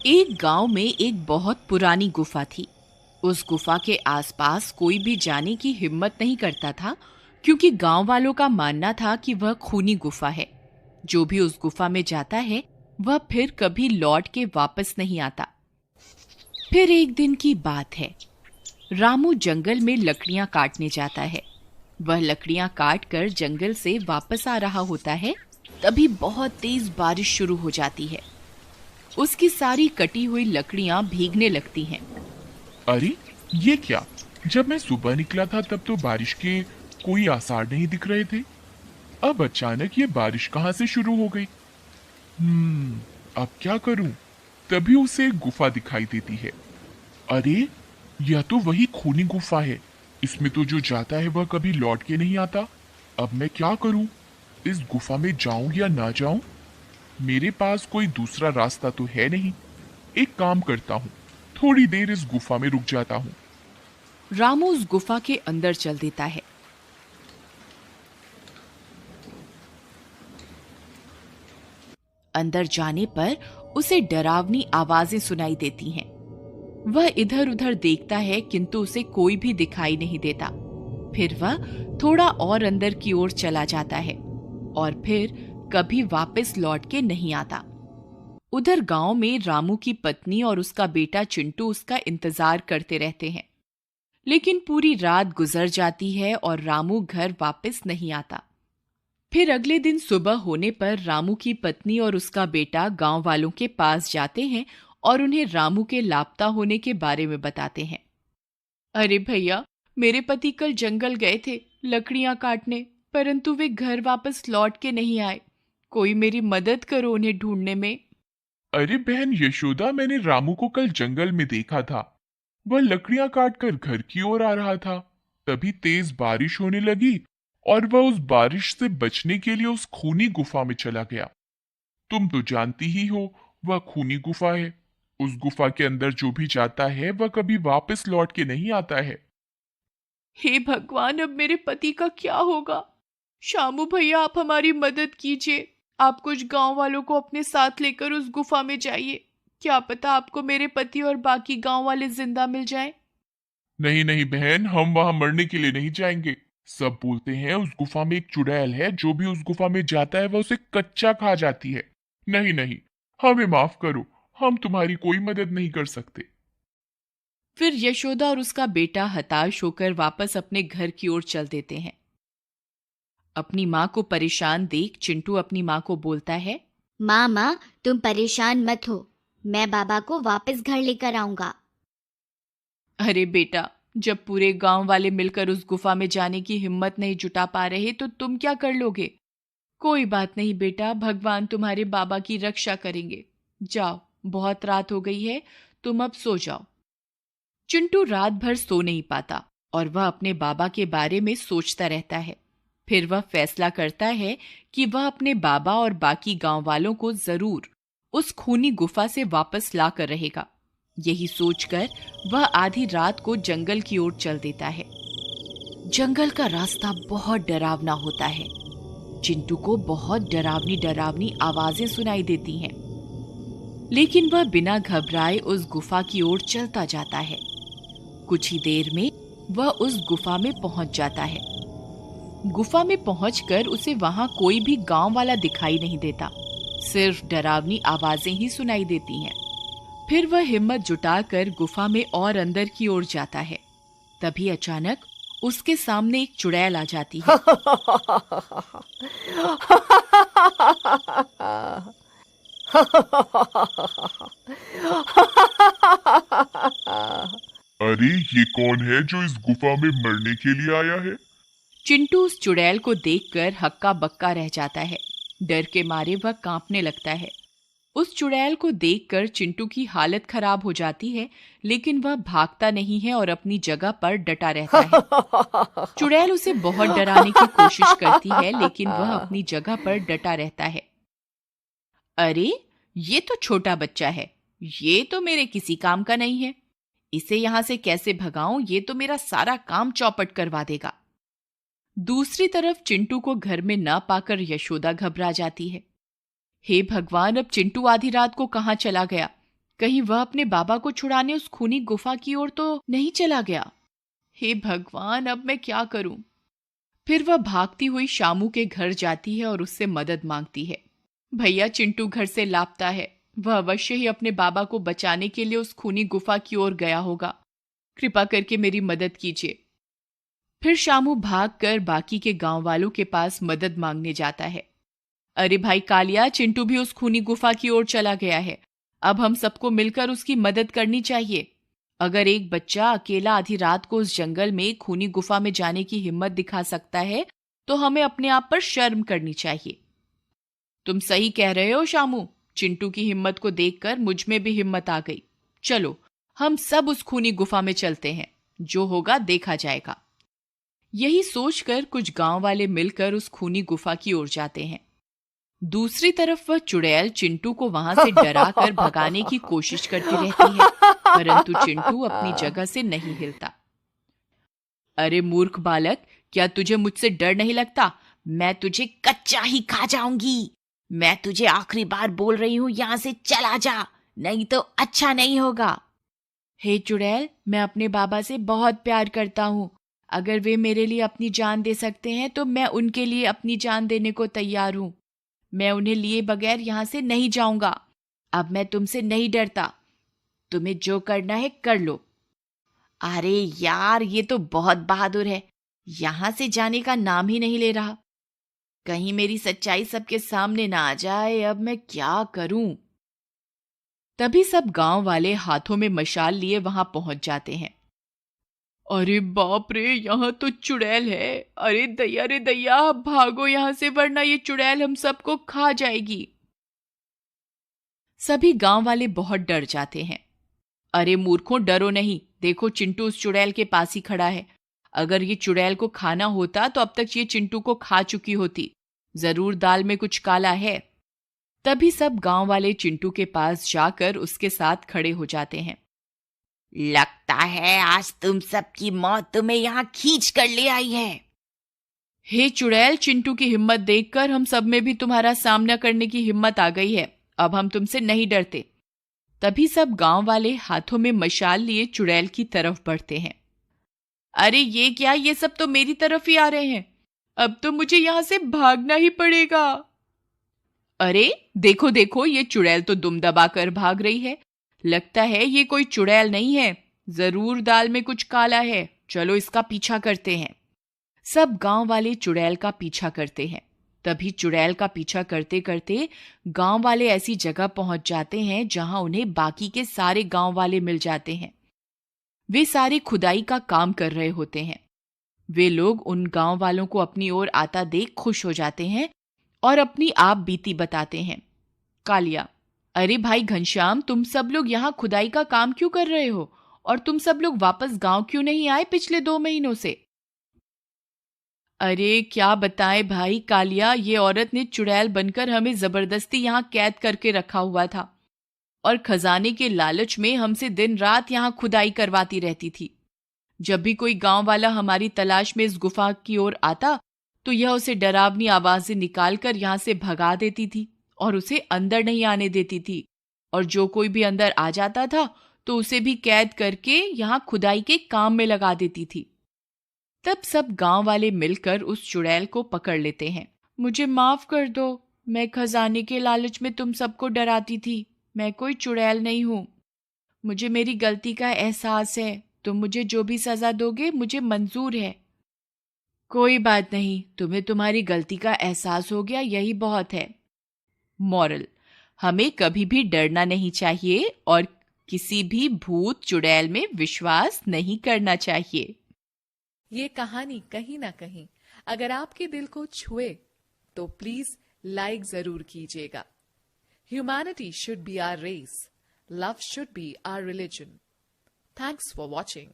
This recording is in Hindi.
एक गांव में एक बहुत पुरानी गुफा थी। उस गुफा के आसपास कोई भी जाने की हिम्मत नहीं करता था, क्योंकि गांव वालों का मानना था कि वह खूनी गुफा है। जो भी उस गुफा में जाता है वह फिर कभी लौट के वापस नहीं आता। फिर एक दिन की बात है। रामू जंगल में लकड़ियां काटने जाता है। वह लकड़ियां काट कर जंगल से वापस आ रहा होता है, तभी बहुत तेज बारिश शुरू हो जाती है। उसकी सारी कटी हुई लकड़ियां भीगने लगती हैं। अरे ये क्या? जब मैं सुबह निकला था तब तो बारिश के कोई आसार नहीं दिख रहे थे। अब अचानक ये बारिश कहाँ से शुरू हो गई? अब क्या करूं? तभी उसे एक गुफा दिखाई देती है। अरे यह तो वही खूनी गुफा है। इसमें तो जो जाता है वह कभी लौट के नहीं आता। अब मैं क्या करूं? इस गुफा में जाऊं या ना जाऊं? मेरे पास कोई दूसरा रास्ता तो है नहीं। एक काम करता हूँ, थोड़ी देर इस गुफा में रुक जाता हूँ। रामू उस गुफा के अंदर चल देता है। अंदर जाने पर उसे डरावनी आवाजें सुनाई देती हैं। वह इधर उधर देखता है, किंतु उसे कोई भी दिखाई नहीं देता। फिर वह थोड़ा और अंदर की ओर चला जाता है और फिर कभी वापस लौट के नहीं आता। उधर गांव में रामू की पत्नी और उसका बेटा चिंटू उसका इंतजार करते रहते हैं। लेकिन पूरी रात गुजर जाती है और रामू घर वापस नहीं आता। फिर अगले दिन सुबह होने पर रामू की पत्नी और उसका बेटा गांव वालों के पास जाते हैं और उन्हें रामू के लापता होने के बारे में बताते हैं। अरे भैया, मेरे पति कल जंगल गए थे लकड़ियां काटने, परंतु वे घर वापस लौट के नहीं आए। कोई मेरी मदद करो उन्हें ढूंढने में। अरे बहन यशोदा, मैंने रामू को कल जंगल में देखा था। वह लकड़ियां काटकर घर की ओर आ रहा था। तभी तेज बारिश होने लगी और वह उस बारिश से बचने के लिए उस खूनी गुफा में चला गया। तुम तो जानती ही हो, वह खूनी गुफा है। उस गुफा के अंदर जो भी जाता है वह कभी वापस लौट के नहीं आता है। हे भगवान, अब मेरे पति का क्या होगा? शामू भैया, आप हमारी मदद कीजिए। आप कुछ गांव वालों को अपने साथ लेकर उस गुफा में जाइए। क्या पता आपको मेरे पति और बाकी गांव वाले जिंदा मिल जाएं। नहीं नहीं बहन, हम वहां मरने के लिए नहीं जाएंगे। सब बोलते हैं उस गुफा में एक चुड़ैल है, जो भी उस गुफा में जाता है वह उसे कच्चा खा जाती है। नहीं नहीं, हमें माफ करो, हम तुम्हारी कोई मदद नहीं कर सकते। फिर यशोदा और उसका बेटा हताश होकर वापस अपने घर की ओर चल देते हैं। अपनी माँ को परेशान देख चिंटू अपनी माँ को बोलता है। माँ माँ, तुम परेशान मत हो, मैं बाबा को वापस घर लेकर आऊंगा। अरे बेटा, जब पूरे गांव वाले मिलकर उस गुफा में जाने की हिम्मत नहीं जुटा पा रहे तो तुम क्या कर लोगे? कोई बात नहीं बेटा, भगवान तुम्हारे बाबा की रक्षा करेंगे। जाओ, बहुत रात हो गई है, तुम अब सो जाओ। चिंटू रात भर सो नहीं पाता और वह अपने बाबा के बारे में सोचता रहता है। फिर वह फैसला करता है कि वह अपने बाबा और बाकी गांव वालों को जरूर उस खूनी गुफा से वापस ला कर रहेगा। यही सोचकर वह आधी रात को जंगल की ओर चल देता है। जंगल का रास्ता बहुत डरावना होता है। चिंटू को बहुत डरावनी डरावनी आवाजें सुनाई देती हैं, लेकिन वह बिना घबराए उस गुफा की ओर चलता जाता है। कुछ ही देर में वह उस गुफा में पहुंच जाता है। गुफा में पहुंचकर उसे वहां कोई भी गांव वाला दिखाई नहीं देता, सिर्फ डरावनी आवाजें ही सुनाई देती हैं। फिर वह हिम्मत जुटाकर गुफा में और अंदर की ओर जाता है। तभी अचानक उसके सामने एक चुड़ैल आ जाती है। अरे ये कौन है जो इस गुफा में मरने के लिए आया है? चिंटू उस चुड़ैल को देखकर हक्का बक्का रह जाता है। डर के मारे वह कांपने लगता है। उस चुड़ैल को देखकर चिंटू की हालत खराब हो जाती है, लेकिन वह भागता नहीं है और अपनी जगह पर डटा रहता है। चुड़ैल उसे बहुत डराने की कोशिश करती है, लेकिन वह अपनी जगह पर डटा रहता है। अरे, ये तो छोटा बच्चा है, ये तो मेरे किसी काम का नहीं है। इसे यहां से कैसे भगाऊं? ये तो मेरा सारा काम चौपट करवा देगा। दूसरी तरफ चिंटू को घर में न पाकर यशोदा घबरा जाती है। हे भगवान, अब चिंटू आधी रात को कहां चला गया? कहीं वह अपने बाबा को छुड़ाने उस खूनी गुफा की ओर तो नहीं चला गया। हे भगवान, अब मैं क्या करूं? फिर वह भागती हुई शामू के घर जाती है और उससे मदद मांगती है। भैया, चिंटू घर से लापता है। वह अवश्य ही अपने बाबा को बचाने के लिए उस खूनी गुफा की ओर गया होगा। कृपा करके मेरी मदद कीजिए। फिर शामू भागकर बाकी के गांव वालों के पास मदद मांगने जाता है। अरे भाई कालिया, चिंटू भी उस खूनी गुफा की ओर चला गया है। अब हम सबको मिलकर उसकी मदद करनी चाहिए। अगर एक बच्चा अकेला आधी रात को उस जंगल में खूनी गुफा में जाने की हिम्मत दिखा सकता है तो हमें अपने आप पर शर्म करनी चाहिए। तुम सही कह रहे हो शामू। चिंटू की हिम्मत को देखकर मुझ में भी हिम्मत आ गई। चलो, हम सब उस खूनी गुफा में चलते हैं। जो होगा देखा जाएगा। यही सोचकर कुछ गांव वाले मिलकर उस खूनी गुफा की ओर जाते हैं। दूसरी तरफ वह चुड़ैल चिंटू को वहां से डरा कर भगाने की कोशिश करती रहती है, परंतु चिंटू अपनी जगह से नहीं हिलता। अरे मूर्ख बालक, क्या तुझे मुझसे डर नहीं लगता? मैं तुझे कच्चा ही खा जाऊंगी। मैं तुझे आखिरी बार बोल रही हूं, यहां से चला जा, नहीं तो अच्छा नहीं होगा। हे चुड़ैल, मैं अपने बाबा से बहुत प्यार करता हूँ। अगर वे मेरे लिए अपनी जान दे सकते हैं तो मैं उनके लिए अपनी जान देने को तैयार हूँ। मैं उन्हें लिए बगैर यहां से नहीं जाऊंगा। अब मैं तुमसे नहीं डरता। तुम्हें जो करना है कर लो। अरे यार, ये तो बहुत बहादुर है। यहां से जाने का नाम ही नहीं ले रहा। कहीं मेरी सच्चाई सबके सामने ना आ जाए। अब मैं क्या करूं? तभी सब गांव वाले हाथों में मशाल लिए वहां पहुंच जाते हैं। अरे बाप रे, यहाँ तो चुड़ैल है। अरे दैया रे दैया, भागो यहाँ से, वरना ये चुड़ैल हम सबको खा जाएगी। सभी गांव वाले बहुत डर जाते हैं। अरे मूर्खों, डरो नहीं। देखो, चिंटू उस चुड़ैल के पास ही खड़ा है। अगर ये चुड़ैल को खाना होता तो अब तक ये चिंटू को खा चुकी होती। जरूर दाल में कुछ काला है। तभी सब गांव वाले चिंटू के पास जाकर उसके साथ खड़े हो जाते हैं। लगता है आज तुम सबकी मौत तुम्हें यहाँ खींच कर ले आई है। हे चुड़ैल, चिंटू की हिम्मत देखकर हम सब में भी तुम्हारा सामना करने की हिम्मत आ गई है। अब हम तुमसे नहीं डरते। तभी सब गांव वाले हाथों में मशाल लिए चुड़ैल की तरफ बढ़ते हैं। अरे ये क्या, ये सब तो मेरी तरफ ही आ रहे हैं। अब तो मुझे यहां से भागना ही पड़ेगा। अरे देखो देखो, ये चुड़ैल तो दुम दबाकर भाग रही है। लगता है ये कोई चुड़ैल नहीं है, जरूर दाल में कुछ काला है। चलो इसका पीछा करते हैं। सब गांव वाले चुड़ैल का पीछा करते हैं। तभी चुड़ैल का पीछा करते करते गांव वाले ऐसी जगह पहुंच जाते हैं जहां उन्हें बाकी के सारे गांव वाले मिल जाते हैं। वे सारे खुदाई का काम कर रहे होते हैं। वे लोग उन गांव वालों को अपनी ओर आता देख खुश हो जाते हैं और अपनी आप बीती बताते हैं। कालिया, अरे भाई घनश्याम, तुम सब लोग यहाँ खुदाई का काम क्यों कर रहे हो? और तुम सब लोग वापस गांव क्यों नहीं आए पिछले 2 महीनों से? अरे क्या बताएं भाई कालिया, ये औरत ने चुड़ैल बनकर हमें जबरदस्ती यहाँ कैद करके रखा हुआ था और खजाने के लालच में हमसे दिन रात यहाँ खुदाई करवाती रहती थी। जब भी कोई गांव वाला हमारी तलाश में इस गुफा की ओर आता तो यह उसे डरावनी आवाजें निकालकर यहाँ से भगा देती थी और उसे अंदर नहीं आने देती थी। और जो कोई भी अंदर आ जाता था तो उसे भी कैद करके यहाँ खुदाई के काम में लगा देती थी। तब सब गांव वाले मिलकर उस चुड़ैल को पकड़ लेते हैं। मुझे माफ कर दो, मैं खजाने के लालच में तुम सबको डराती थी। मैं कोई चुड़ैल नहीं हूं। मुझे मेरी गलती का एहसास है। तुम मुझे जो भी सजा दोगे मुझे मंजूर है। कोई बात नहीं, तुम्हें तुम्हारी गलती का एहसास हो गया, यही बहुत है। मॉरल, हमें कभी भी डरना नहीं चाहिए और किसी भी भूत चुड़ैल में विश्वास नहीं करना चाहिए। ये कहानी कहीं ना कहीं अगर आपके दिल को छुए तो प्लीज लाइक जरूर कीजिएगा। Humanity should be our race, love should be our religion. Thanks for watching.